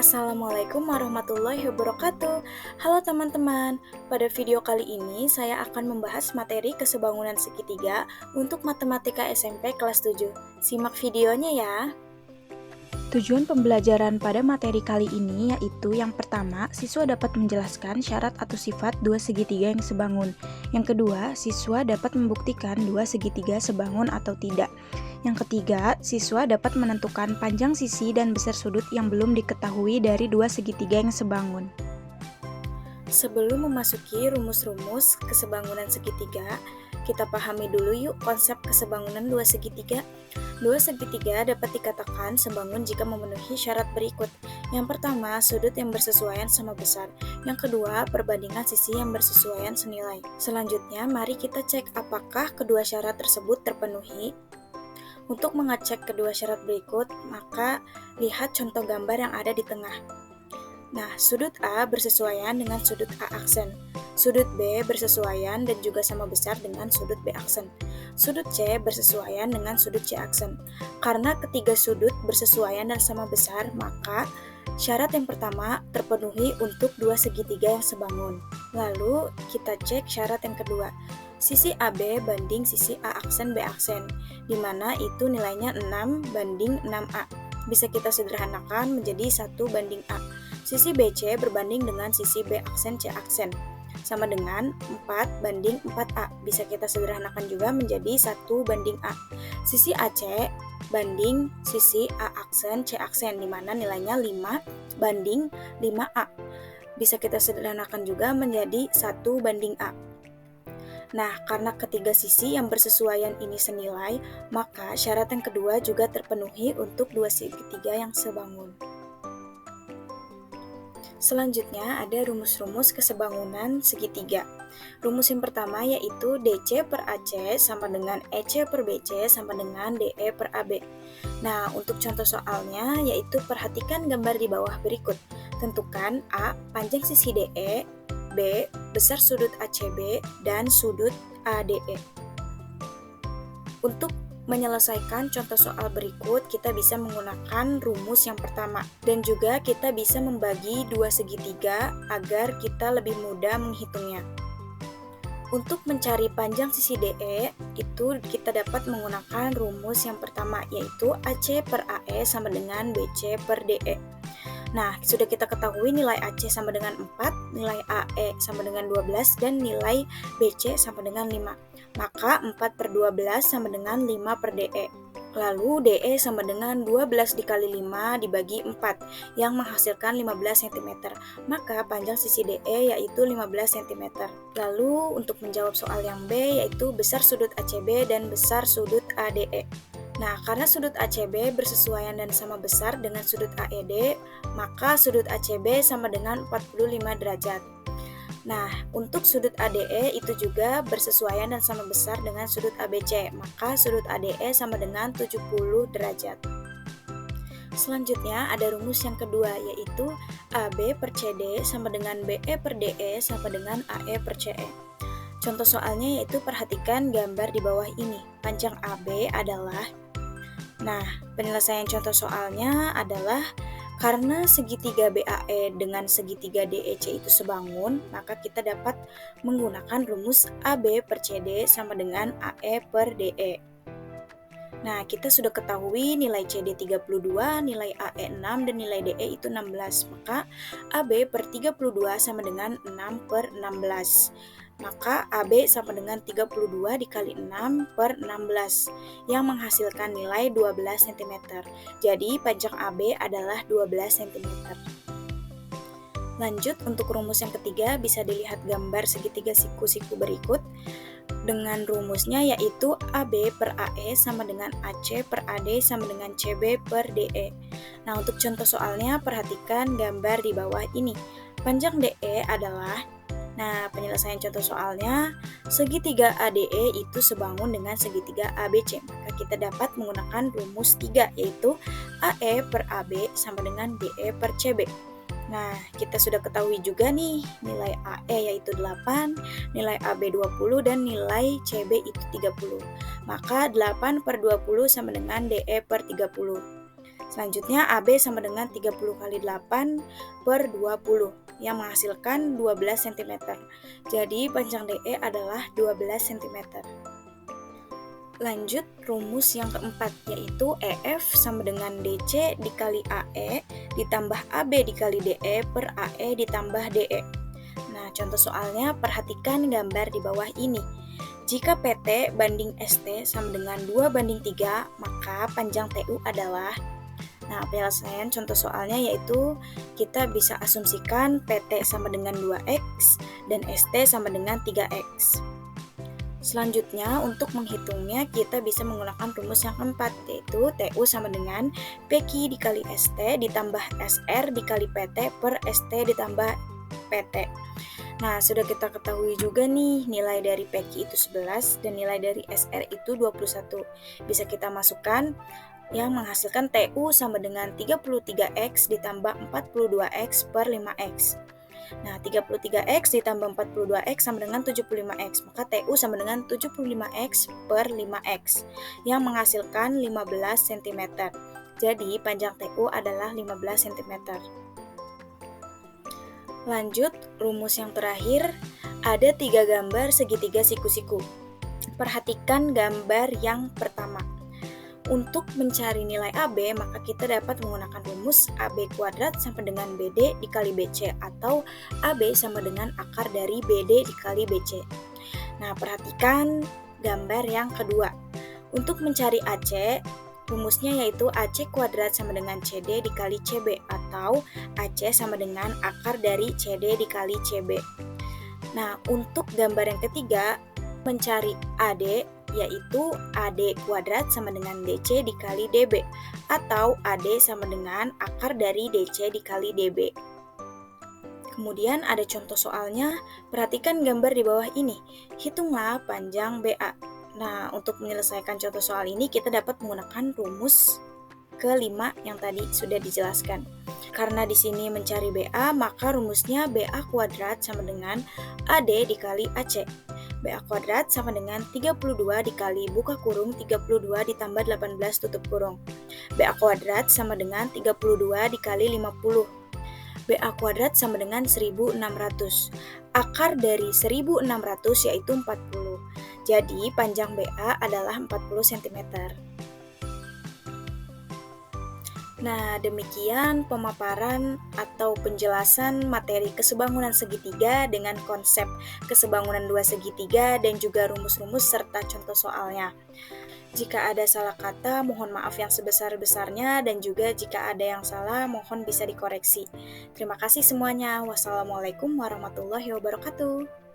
Assalamualaikum warahmatullahi wabarakatuh. Halo teman-teman, pada video kali ini saya akan membahas materi kesebangunan segitiga untuk matematika SMP kelas 7. Simak videonya ya. Tujuan pembelajaran pada materi kali ini yaitu yang pertama, siswa dapat menjelaskan syarat atau sifat dua segitiga yang sebangun. Yang kedua, siswa dapat membuktikan dua segitiga sebangun atau tidak. Yang ketiga, siswa dapat menentukan panjang sisi dan besar sudut yang belum diketahui dari dua segitiga yang sebangun. Sebelum memasuki rumus-rumus kesebangunan segitiga, kita pahami dulu yuk konsep kesebangunan dua segitiga. Dua segitiga dapat dikatakan sebangun jika memenuhi syarat berikut. Yang pertama, sudut yang bersesuaian sama besar. Yang kedua, perbandingan sisi yang bersesuaian senilai. Selanjutnya, mari kita cek apakah kedua syarat tersebut terpenuhi. Untuk mengecek kedua syarat berikut, maka lihat contoh gambar yang ada di tengah. Nah, sudut A bersesuaian dengan sudut A aksen. Sudut B bersesuaian dan juga sama besar dengan sudut B aksen. Sudut C bersesuaian dengan sudut C aksen. Karena ketiga sudut bersesuaian dan sama besar, maka syarat yang pertama terpenuhi untuk dua segitiga yang sebangun. Lalu kita cek syarat yang kedua. Sisi AB banding sisi A aksen B aksen, di mana itu nilainya 6 banding 6A. Bisa kita sederhanakan menjadi 1 banding A. Sisi BC berbanding dengan sisi B aksen C aksen, sama dengan 4 banding 4A. Bisa kita sederhanakan juga menjadi 1 banding A. Sisi AC banding sisi A aksen C aksen, di mana nilainya 5 banding 5A. Bisa kita sederhanakan juga menjadi 1 banding A. Nah, karena ketiga sisi yang bersesuaian ini senilai, maka syarat yang kedua juga terpenuhi untuk dua segitiga yang sebangun. Selanjutnya ada rumus-rumus kesebangunan segitiga. Rumus yang pertama yaitu DC per AC sama dengan EC per BC sama dengan DE per AB. Nah, untuk contoh soalnya yaitu perhatikan gambar di bawah berikut. Tentukan A, panjang sisi DE, B, besar sudut ACB, dan sudut ADE. Untuk menyelesaikan contoh soal berikut, kita bisa menggunakan rumus yang pertama. Dan juga kita bisa membagi dua segitiga agar kita lebih mudah menghitungnya. Untuk mencari panjang sisi DE, itu kita dapat menggunakan rumus yang pertama, yaitu AC per AE sama dengan BC per DE. Nah, sudah kita ketahui nilai AC sama dengan 4, nilai AE sama dengan 12, dan nilai BC sama dengan 5. Maka 4 per 12 sama dengan 5 per DE. Lalu DE sama dengan 12 dikali 5 dibagi 4, yang menghasilkan 15 cm. Maka panjang sisi DE yaitu 15 cm. Lalu untuk menjawab soal yang B, yaitu besar sudut ACB dan besar sudut ADE. Nah, karena sudut ACB bersesuaian dan sama besar dengan sudut AED, maka sudut ACB sama dengan 45 derajat. Nah, untuk sudut ADE itu juga bersesuaian dan sama besar dengan sudut ABC, maka sudut ADE sama dengan 70 derajat. Selanjutnya ada rumus yang kedua, yaitu AB per CD sama dengan BE per DE sama dengan AE per CE. Contoh soalnya yaitu perhatikan gambar di bawah ini. Panjang AB adalah, nah, penyelesaian contoh soalnya adalah karena segitiga BAE dengan segitiga DEC itu sebangun, maka kita dapat menggunakan rumus AB per CD sama dengan AE per DE. Nah, kita sudah ketahui nilai CD 32, nilai AE 6, dan nilai DE itu 16. Maka AB per 32 sama dengan 6 per 16. Maka AB sama dengan 32 dikali 6 per 16, yang menghasilkan nilai 12 cm. Jadi panjang AB adalah 12 cm. Lanjut, untuk rumus yang ketiga bisa dilihat gambar segitiga siku-siku berikut. Dengan rumusnya yaitu AB per AE sama dengan AC per AD sama dengan CB per DE. Nah, untuk contoh soalnya perhatikan gambar di bawah ini. Panjang DE adalah, nah, penyelesaian contoh soalnya, segitiga ADE itu sebangun dengan segitiga ABC. Maka kita dapat menggunakan rumus 3, yaitu AE per AB sama dengan DE per CB. Nah, kita sudah ketahui juga nih, nilai AE yaitu 8, nilai AB 20, dan nilai CB itu 30. Maka 8 per 20 sama dengan DE per 30. Selanjutnya AB sama dengan 30 kali 8 per 20 yang menghasilkan 12 cm. Jadi panjang DE adalah 12 cm. Lanjut rumus yang keempat, yaitu EF sama dengan DC dikali AE ditambah AB dikali DE per AE ditambah DE. Nah, contoh soalnya perhatikan gambar di bawah ini. Jika PT banding ST sama dengan 2:3, maka panjang TU adalah. Nah, penyelesaian contoh soalnya yaitu kita bisa asumsikan PT sama dengan 2X dan ST sama dengan 3X. Selanjutnya, untuk menghitungnya kita bisa menggunakan rumus yang keempat, yaitu TU sama dengan PQ dikali ST ditambah SR dikali PT per ST ditambah PT. Nah, sudah kita ketahui juga nih nilai dari PQ itu 11 dan nilai dari SR itu 21. Bisa kita masukkan yang menghasilkan TU sama dengan 33X ditambah 42X per 5X. Nah, 33X ditambah 42X sama dengan 75X, maka TU sama dengan 75X per 5X, yang menghasilkan 15 cm. Jadi, panjang TU adalah 15 cm. Lanjut, rumus yang terakhir, ada 3 gambar segitiga siku-siku. Perhatikan gambar yang pertama. Untuk mencari nilai AB, maka kita dapat menggunakan rumus AB kuadrat sama dengan BD dikali BC atau AB sama dengan akar dari BD dikali BC. Nah, perhatikan gambar yang kedua. Untuk mencari AC, rumusnya yaitu AC kuadrat sama dengan CD dikali CB atau AC sama dengan akar dari CD dikali CB. Nah, untuk gambar yang ketiga, mencari AD yaitu AD kuadrat sama dengan DC dikali DB atau AD sama dengan akar dari DC dikali DB. Kemudian ada contoh soalnya, perhatikan gambar di bawah ini. Hitunglah panjang BA. Nah, untuk menyelesaikan contoh soal ini kita dapat menggunakan rumus kelima yang tadi sudah dijelaskan. Karena di sini mencari BA, maka rumusnya BA kuadrat sama dengan AD dikali AC. BA kuadrat sama dengan 32 dikali buka kurung 32 ditambah 18 tutup kurung. BA kuadrat sama dengan 32 dikali 50. BA kuadrat sama dengan 1600. Akar dari 1600 yaitu 40. Jadi panjang BA adalah 40 cm. Nah, demikian pemaparan atau penjelasan materi kesebangunan segitiga dengan konsep kesebangunan dua segitiga dan juga rumus-rumus serta contoh soalnya. Jika ada salah kata, mohon maaf yang sebesar-besarnya dan juga jika ada yang salah, mohon bisa dikoreksi. Terima kasih semuanya. Wassalamualaikum warahmatullahi wabarakatuh.